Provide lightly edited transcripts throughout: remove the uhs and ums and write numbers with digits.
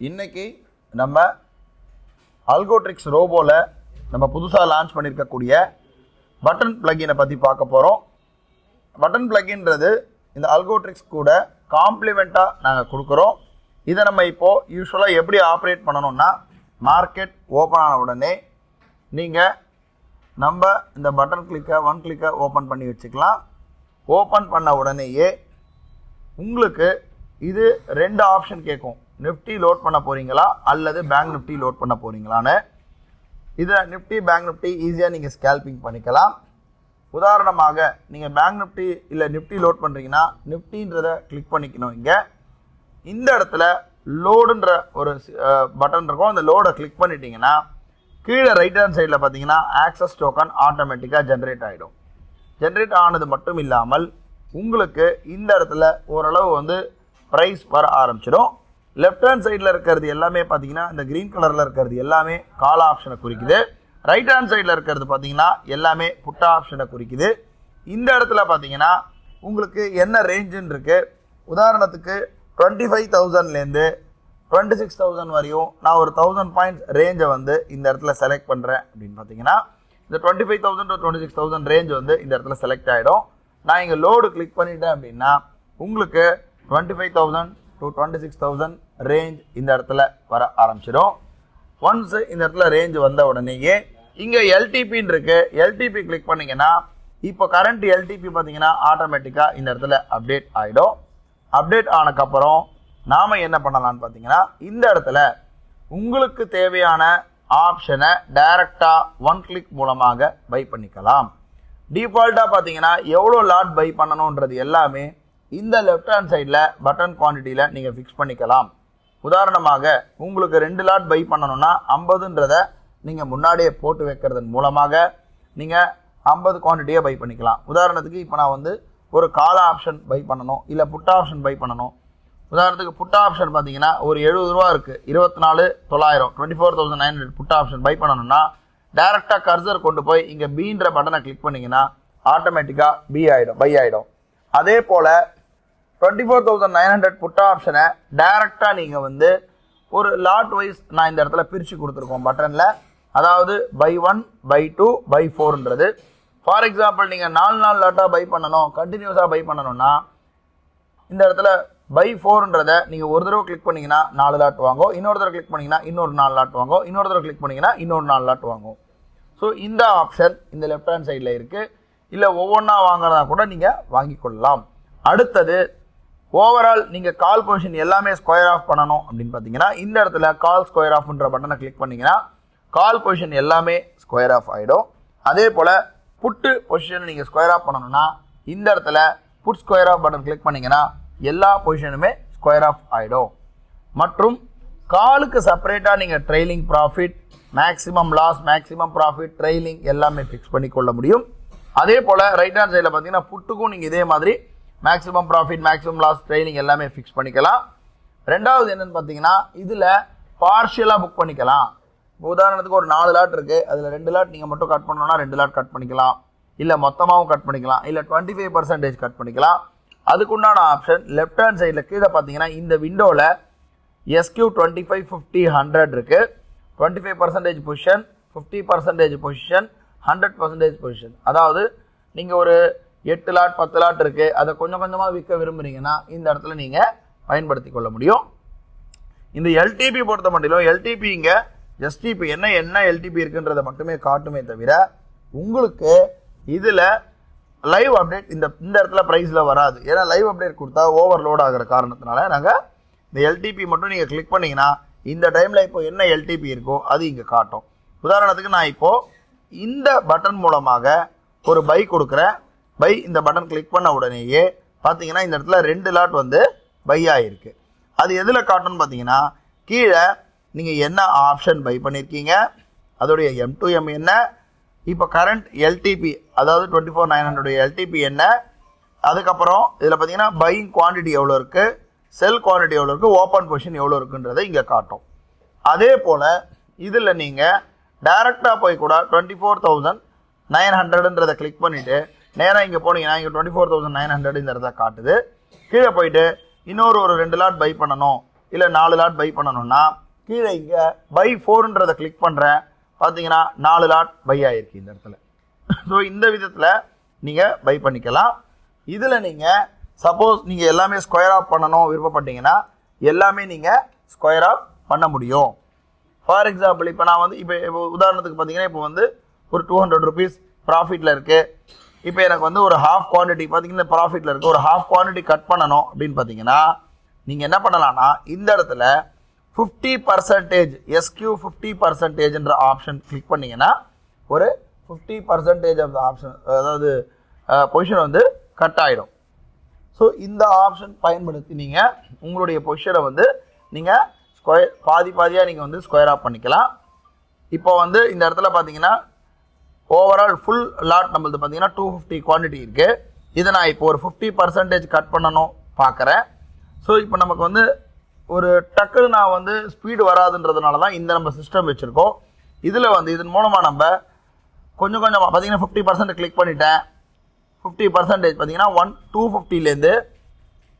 இன்னைக்கு நம்ம அல்கோட்ரிக்ஸ் ரோபோல நம்ம புதுசாக லான்ச் பண்ணியிருக்கக்கூடிய பட்டன் பிளக்கினை பற்றி பார்க்க போகிறோம். பட்டன் பிளக்கின்றது இந்த அல்கோட்ரிக்ஸ் கூட காம்ப்ளிமெண்ட்டாக நாங்கள் கொடுக்குறோம். இதை நம்ம இப்போது யூஸ்வலாக எப்படி ஆப்ரேட் பண்ணணும்னா, மார்க்கெட் ஓப்பன் ஆன உடனே நீங்கள் நம்ம இந்த பட்டன் ஒன் கிளிக்கை ஓப்பன் பண்ணி வச்சுக்கலாம். ஓப்பன் பண்ண உடனேயே உங்களுக்கு இது ரெண்டு ஆப்ஷன் கேட்கும். நிஃப்டி லோட் பண்ண போகிறீங்களா அல்லது பேங்க் நிஃப்டி லோட் பண்ண போகிறீங்களான்னு. இதில் நிஃப்டி பேங்க் நிஃப்டி ஈஸியாக நீங்கள் ஸ்கேல்பிங் பண்ணிக்கலாம். உதாரணமாக நீங்கள் பேங்க் நிஃப்டி இல்லை நிஃப்டி லோட் பண்ணுறீங்கன்னா நிஃப்டின்றதை கிளிக் பண்ணிக்கணும். இங்கே இந்த இடத்துல லோடுன்ற ஒரு பட்டன் இருக்கும். அந்த லோடை கிளிக் பண்ணிட்டீங்கன்னா கீழே ரைட் ஹேண்ட் சைடில் பார்த்தீங்கன்னா ஆக்சஸ் டோக்கன் ஆட்டோமேட்டிக்காக ஜென்ரேட் ஆகிடும். ஜென்ரேட் ஆனது மட்டும் இல்லாமல் உங்களுக்கு இந்த இடத்துல ஓரளவு ப்ரைஸ் வர ஆரம்பிச்சிடும். லெஃப்ட் ஹேண்ட் சைடில் இருக்கிறது எல்லாமே பார்த்தீங்கன்னா இந்த க்ரீன் கலரில் இருக்கிறது எல்லாமே கால் ஆப்ஷனை குறிக்குது. ரைட் ஹேண்ட் சைடில் இருக்கிறது பார்த்தீங்கன்னா எல்லாமே புட் ஆப்ஷனை குறிக்குது. இந்த இடத்துல பார்த்தீங்கன்னா உங்களுக்கு என்ன ரேஞ்சுன்னு இருக்குது. உதாரணத்துக்கு 25,000லேருந்து 26,000 வரையும் நான் ஒரு 1000 பாயிண்ட்ஸ் ரேஞ்சை இந்த இடத்துல செலக்ட் பண்ணுறேன் அப்படின்னு பார்த்தீங்கன்னா இந்த 25,000 to 26,000 ரேஞ்ச் இந்த இடத்துல செலக்ட் ஆகிடும். நான் இங்கே லோடு கிளிக் பண்ணிட்டேன் அப்படின்னா உங்களுக்கு 25,000 to 26,000 ரேஞ்ச் இந்த இடத்துல வர ஆரம்பிச்சிடும். ஒன்ஸ் இந்த இடத்துல ரேஞ்ச் வந்த உடனேயே இங்கே எல்டிபின்னு இருக்கு. எல்டிபி கிளிக் பண்ணிங்கன்னா இப்போ கரண்ட் எல்டிபி பார்த்தீங்கன்னா ஆட்டோமேட்டிக்காக இந்த இடத்துல அப்டேட் ஆகிடும். அப்டேட் ஆனதுக்கப்புறம் நாம் என்ன பண்ணலான்னு பார்த்தீங்கன்னா இந்த இடத்துல உங்களுக்கு தேவையான ஆப்ஷனை டைரெக்டாக ஒன் கிளிக் மூலமாக பை பண்ணிக்கலாம். டிஃபால்ட்டாக பார்த்தீங்கன்னா எவ்வளோ லாட் பை பண்ணணுன்றது எல்லாமே இந்த லெஃப்ட் ஹேண்ட் சைடில் பட்டன் குவான்டிட்டியில் நீங்கள் ஃபிக்ஸ் பண்ணிக்கலாம். உதாரணமாக உங்களுக்கு 2 லாட் பை பண்ணணும்னா 50ன்றதை நீங்கள் முன்னாடியே போட்டு வைக்கிறதன் மூலமாக நீங்கள் 50 குவான்டிட்டியை பை பண்ணிக்கலாம். உதாரணத்துக்கு இப்போ நான் ஒரு கால ஆப்ஷன் பை பண்ணணும், இல்லை புட் ஆப்ஷன் பை பண்ணணும். உதாரணத்துக்கு புட் ஆப்ஷன் பார்த்தீங்கன்னா ஒரு 70 ரூபா இருக்குது, 24,900 24,900 புட் ஆப்ஷன் பை பண்ணணும்னா டைரெக்டாக கர்சர் கொண்டு போய் இங்கே பீன்ற பட்டனை கிளிக் பண்ணிங்கன்னா ஆட்டோமேட்டிக்காக பை ஆகிடும். அதே போல் 24,900 புட் ஆப்ஷனை டைரெக்டாக நீங்கள் ஒரு லாட் வைஸ் நான் இந்த இடத்துல பிரித்து கொடுத்துருக்கோம் பட்டனில். அதாவது பை 1 பை 2 பை 4ன்றது. ஃபார் எக்ஸாம்பிள் நீங்கள் 4 லாட்டாக பை பண்ணணும், கண்டினியூஸாக பை பண்ணணும்னா இந்த இடத்துல பை 4ன்றதை நீங்கள் ஒரு தடவை கிளிக் பண்ணிங்கன்னா 4 லாட் வாங்கும், இன்னொரு தடவை கிளிக் பண்ணிங்கன்னா இன்னொரு 4 லாட் வாங்கும், இன்னொரு தடவை கிளிக் பண்ணிங்கன்னா இன்னொரு 4 லாட் வாங்கும். ஸோ இந்த ஆப்ஷன் இந்த லெஃப்ட் ஹேண்ட் சைடில் இருக்குது. இல்லை ஒவ்வொன்றா வாங்குறதா கூட நீங்கள் வாங்கி கொள்ளலாம். அடுத்தது ஓவரால் நீங்கள் கால் பொசிஷன் எல்லாமே ஸ்கொயர் ஆஃப் பண்ணணும் அப்படின்னு பார்த்தீங்கன்னா இந்த இடத்துல கால் ஸ்கொயர் ஆஃப்ன்ற பட்டனை கிளிக் பண்ணிங்கன்னா கால் பொசிஷன் எல்லாமே ஸ்கொயர் ஆஃப் ஆகிடும். அதே போல் புட்டு பொசிஷன் நீங்கள் ஸ்கொயர் ஆஃப் பண்ணணும்னா இந்த இடத்துல put square off button click பண்ணிங்கன்னா எல்லா பொசிஷனுமே ஸ்கொயர் ஆஃப் ஆகிடும். மற்றும் காலுக்கு செப்பரேட்டாக நீங்கள் trailing profit, maximum loss, maximum profit, trailing எல்லாமே ஃபிக்ஸ் பண்ணி கொள்ள முடியும். அதே போல் ரைட் ஹேண்ட் சைடில் பார்த்தீங்கன்னா புட்டுக்கும் நீங்கள் இதே மாதிரி maximum profit, maximum loss, trailing எல்லாமே ஃபிக்ஸ் பண்ணிக்கலாம். ரெண்டாவது என்னென்னு பார்த்தீங்கன்னா இதில் பார்ஷியலாக புக் பண்ணிக்கலாம். உதாரணத்துக்கு ஒரு 4 லாட் இருக்குது, அதில் 2 லாட் நீங்கள் மட்டும் கட் பண்ணணும்னா 2 லாட் கட் பண்ணிக்கலாம், இல்லை மொத்தமாகவும் கட் பண்ணிக்கலாம், இல்லை 25% கட் பண்ணிக்கலாம். அதுக்குண்டான ஆப்ஷன் லெஃப்ட் ஹேண்ட் சைடில் கீழே பார்த்தீங்கன்னா இந்த விண்டோவில் SQ 25 50 100 இருக்குது. 25% பொசிஷன், 50% பொசிஷன், 100% பொசிஷன். அதாவது நீங்கள் ஒரு 8 லாட் 10 லாட் இருக்குது, அதை கொஞ்சம் கொஞ்சமாக விற்க விரும்புகிறீங்கன்னா இந்த இடத்துல நீங்கள் பயன்படுத்தி கொள்ள முடியும். இந்த எல்டிபி பொறுத்த மட்டும் எல்டிபி இங்கே எஸ்டிபி என்ன எல்டிபி இருக்குன்றதை மட்டுமே காட்டுமே தவிர உங்களுக்கு இதில் லைவ் அப்டேட் இந்த இடத்துல ப்ரைஸில் வராது. ஏன்னா லைவ் அப்டேட் கொடுத்தா ஓவர்லோட் ஆகிற காரணத்தினால நாங்கள் இந்த எல்டிபி மட்டும் நீங்கள் கிளிக் பண்ணிங்கன்னா இந்த டைமில் இப்போ என்ன எல்டிபி இருக்கோ அது இங்கே காட்டும். உதாரணத்துக்கு நான் இப்போது இந்த பட்டன் மூலமாக ஒரு பை கொடுக்குறேன். பை இந்த பட்டன் கிளிக் பண்ண உடனேயே பார்த்தீங்கன்னா இந்த இடத்துல 2 லாட் பை ஆகிருக்கு. அது எதில் காட்டுன்னு பார்த்தீங்கன்னா கீழே நீங்கள் என்ன ஆப்ஷன் பை பண்ணியிருக்கீங்க, அதோடைய M2M என்ன, இப்போ கரண்ட் எல்டிபி அதாவது 24,900 எல்டிபி என்ன, அதுக்கப்புறம் இதில் பார்த்தீங்கன்னா பையிங் குவான்டிட்டி எவ்வளோ இருக்குது, செல் குவான்டிட்டி எவ்வளோ இருக்குது, ஓப்பன் பொசிஷன் எவ்வளோ இருக்குன்றதை இங்கே காட்டும். அதே போல் இதில் நீங்கள் டைரெக்டாக போய் கூட 24,900ன்றதை கிளிக் பண்ணிவிட்டு நேராக இங்கே போனீங்கன்னா இங்கே 24,900 இந்த இடத்துல காட்டுது. கீழே போயிட்டு இன்னொரு 2 லாட் பை பண்ணணும், இல்லை 4 லாட் பை பண்ணணும்னா கீழே இங்கே பை 4ன்றதை கிளிக் பண்ணுறேன். பார்த்தீங்கன்னா 4 லாட் பை ஆகிருக்கு இந்த இடத்துல. ஸோ இந்த விதத்தில் நீங்கள் பை பண்ணிக்கலாம். இதில் நீங்கள் சப்போஸ் நீங்கள் எல்லாமே ஸ்கொயர் ஆஃப் பண்ணணும் விருப்பப்பட்டீங்கன்னா எல்லாமே நீங்கள் ஸ்கொயர் ஆஃப் பண்ண முடியும். ஃபார் எக்ஸாம்பிள் இப்போ நான் வந்து இப்போ உதாரணத்துக்கு பார்த்தீங்கன்னா இப்போ வந்து ஒரு 200 rupees ப்ராஃபிட்டில் இருக்குது. இப்போ எனக்கு வந்து ஒரு ஹாஃப் குவான்டிட்டி பார்த்தீங்கன்னா ப்ராஃபிட்டில் இருக்குது, ஒரு ஹாஃப் குவான்டிட்டி கட் பண்ணணும் அப்படின்னு பார்த்தீங்கன்னா நீங்கள் என்ன பண்ணலாம்னா இந்த இடத்துல 50% SQ 50%ன்ற ஆப்ஷன் கிளிக் பண்ணிங்கன்னா ஒரு 50% ஆஃப் த ஆப்ஷன், அதாவது பொசிஷன் வந்து கட் ஆகிடும். ஸோ இந்த ஆப்ஷன் பயன்படுத்தி நீங்கள் உங்களுடைய பொசிஷனை வந்து நீங்கள் பாதியாக நீங்கள் வந்து ஸ்கொயர் ஆஃப் பண்ணிக்கலாம். இப்போ வந்து இந்த இடத்துல பார்த்தீங்கன்னா ஓவரால் ஃபுல் லாட் நம்மளது பார்த்தீங்கன்னா 250 குவான்டிட்டி இருக்குது. இதை நான் இப்போ ஒரு 50% கட் பண்ணணும் பார்க்குறேன். ஸோ இப்போ நமக்கு வந்து ஒரு டக்குன்னு நான் வந்து ஸ்பீடு வராதுன்றதுனால தான் இந்த நம்ம சிஸ்டம் வச்சுருக்கோம். இதில் வந்து இதன் மூலமாக நம்ம கொஞ்சம் பார்த்தீங்கன்னா 50% கிளிக் பண்ணிட்டேன். 50% பார்த்தீங்கன்னா 250லேருந்து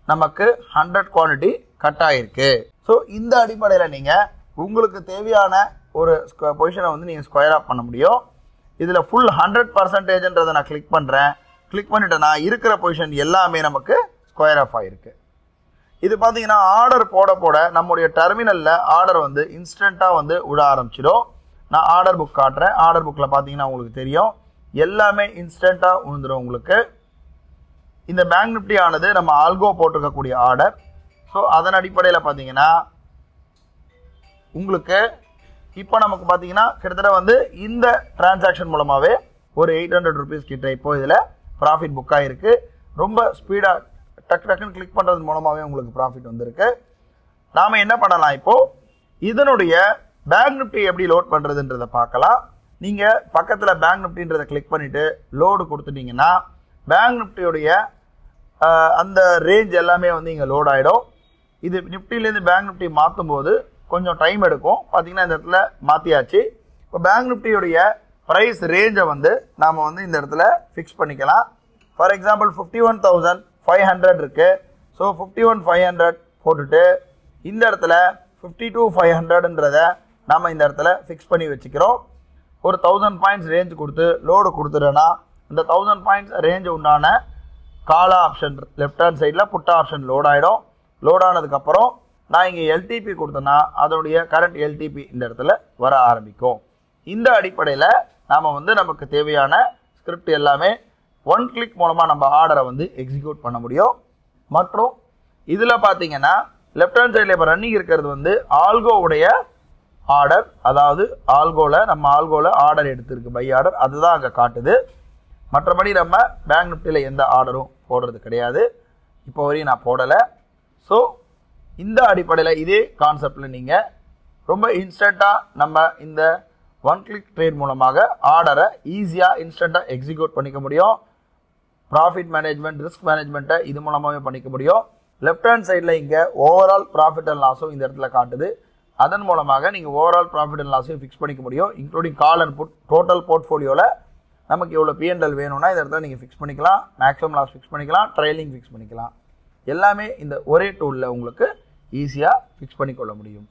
நமக்கு 100 குவான்டிட்டி கட் ஆகிருக்கு. ஸோ இந்த அடிப்படையில் நீங்கள் உங்களுக்கு தேவையான ஒரு பொசிஷனை வந்து நீங்கள் ஸ்கொயர் ஆஃப் பண்ண முடியும். இதில் ஃபுல் 100%ன்றதை நான் கிளிக் பண்ணுறேன். கிளிக் பண்ணிட்டேன்னா இருக்கிற பொசிஷன் எல்லாமே நமக்கு ஸ்கொயர் ஆஃப் ஆகிருக்கு. இது பார்த்தீங்கன்னா ஆர்டர் போட நம்முடைய டெர்மினலில் ஆர்டர் வந்து இன்ஸ்டண்ட்டாக வந்து விட ஆரம்பிச்சிடும். நான் ஆர்டர் புக் காட்டுறேன். ஆர்டர் புக்கில் பார்த்தீங்கன்னா உங்களுக்கு தெரியும் எல்லாமே இன்ஸ்டண்ட்டாக விழுந்துடும் உங்களுக்கு. இந்த பேங்க் நிஃப்டி ஆனது நம்ம ஆல்கோ போட்டிருக்கக்கூடிய ஆர்டர். ஸோ அதன் அடிப்படையில் பார்த்தீங்கன்னா உங்களுக்கு இப்போ நமக்கு பார்த்தீங்கன்னா கிட்டத்தட்ட வந்து இந்த டிரான்சாக்ஷன் மூலமாகவே ஒரு 800 rupees கிட்ட இப்போ இதில் ப்ராஃபிட் புக் ஆகிருக்கு. ரொம்ப ஸ்பீடாக டக்குன்னு கிளிக் பண்ணுறது மூலமாகவே உங்களுக்கு ப்ராஃபிட் வந்திருக்கு. நாம் என்ன பண்ணலாம் இப்போது இதனுடைய பேங்க் நிஃப்டி எப்படி லோட் பண்ணுறதுன்றதை பார்க்கலாம். நீங்கள் பக்கத்தில் பேங்க் நிஃப்டின்றதை கிளிக் பண்ணிவிட்டு லோடு கொடுத்துட்டிங்கன்னா பேங்க் நிஃப்டியோடைய அந்த ரேஞ்ச் எல்லாமே வந்து இங்கே லோட் ஆகிடும். இது நிஃப்டிலேருந்து பேங்க் நிஃப்டி மாற்றும் போது கொஞ்சம் டைம் எடுக்கும். பார்த்தீங்கன்னா இந்த இடத்துல மாற்றியாச்சு. இப்போ பேங்க் நிஃப்டியோடைய ப்ரைஸ் ரேஞ்சை வந்து நாம் வந்து இந்த இடத்துல ஃபிக்ஸ் பண்ணிக்கலாம். ஃபார் எக்ஸாம்பிள் 51,500 இருக்குது. ஸோ 51,500 போட்டுட்டு இந்த இடத்துல 52,500ன்றதை நாம் இந்த இடத்துல ஃபிக்ஸ் பண்ணி வச்சுக்கிறோம். ஒரு 1000 பாயிண்ட்ஸ் ரேஞ்ச் கொடுத்து லோடு கொடுத்துட்டோன்னா இந்த 1000 பாயிண்ட்ஸ் ரேஞ்சு உண்டான காலா ஆப்ஷன் லெஃப்ட் ஹேண்ட் சைடில் புட் ஆப்ஷன் லோட் ஆகிடும். லோட் ஆனதுக்கப்புறம் நான் இங்கே எல்டிபி கொடுத்தேன்னா அதனுடைய கரண்ட் எல்டிபி இந்த இடத்துல வர ஆரம்பிக்கும். இந்த அடிப்படையில் நாம் வந்து நமக்கு தேவையான ஸ்கிரிப்ட் எல்லாமே 1 கிளிக் மூலமாக நம்ம ஆர்டரை வந்து எக்ஸிக்யூட் பண்ண முடியும். மற்றும் இதில் பார்த்தீங்கன்னா லெஃப்ட் ஹேண்ட் சைடில் இப்போ ரன்னிங் இருக்கிறது வந்து ஆல்கோவுடைய ஆர்டர், அதாவது நம்ம ஆல்கோவில் ஆர்டர் எடுத்திருக்கு பை ஆர்டர், அதுதான் அங்கே காட்டுது. மற்றபடி நம்ம பேங்க் நிஃப்டியில் எந்த ஆர்டரும் போடுறது கிடையாது. இப்போ வரையும் நான் போடலை. ஸோ இந்த அடிப்படையில் இதே கான்செப்டில் நீங்கள் ரொம்ப இன்ஸ்டண்ட்டாக நம்ம இந்த 1 கிளிக் ட்ரேட் மூலமாக ஆர்டரை ஈஸியாக இன்ஸ்டண்ட்டாக எக்ஸிக்யூட் பண்ணிக்க முடியும். ப்ராஃபிட் மேனேஜ்மெண்ட், ரிஸ்க் மேனேஜ்மெண்ட்டை இது மூலமாகவே பண்ணிக்க முடியும். லெஃப்ட் ஹேண்ட் சைடில் இங்கே ஓவரால் ப்ராஃபிட் அண்ட் லாஸும் இந்த இடத்துல காட்டுது. அதன் மூலமாக நீங்கள் ஓவரால் ப்ராஃபிட் அண்ட் லாஸையும் ஃபிக்ஸ் பண்ணிக்க முடியும். Including call and put total போர்ட்ஃபோலியோவில் நமக்கு எவ்வளோ P&L வேணும்னா இந்த இடத்துல நீங்கள் ஃபிக்ஸ் பண்ணிக்கலாம். மேக்ஸிமம் லாஸ் ஃபிக்ஸ் பண்ணிக்கலாம், ட்ரைலிங் ஃபிக்ஸ் பண்ணிக்கலாம். எல்லாமே இந்த ஒரே டூலில் உங்களுக்கு ஈஸியாக ஃபிக்ஸ் பண்ணிக்கொள்ள முடியும்.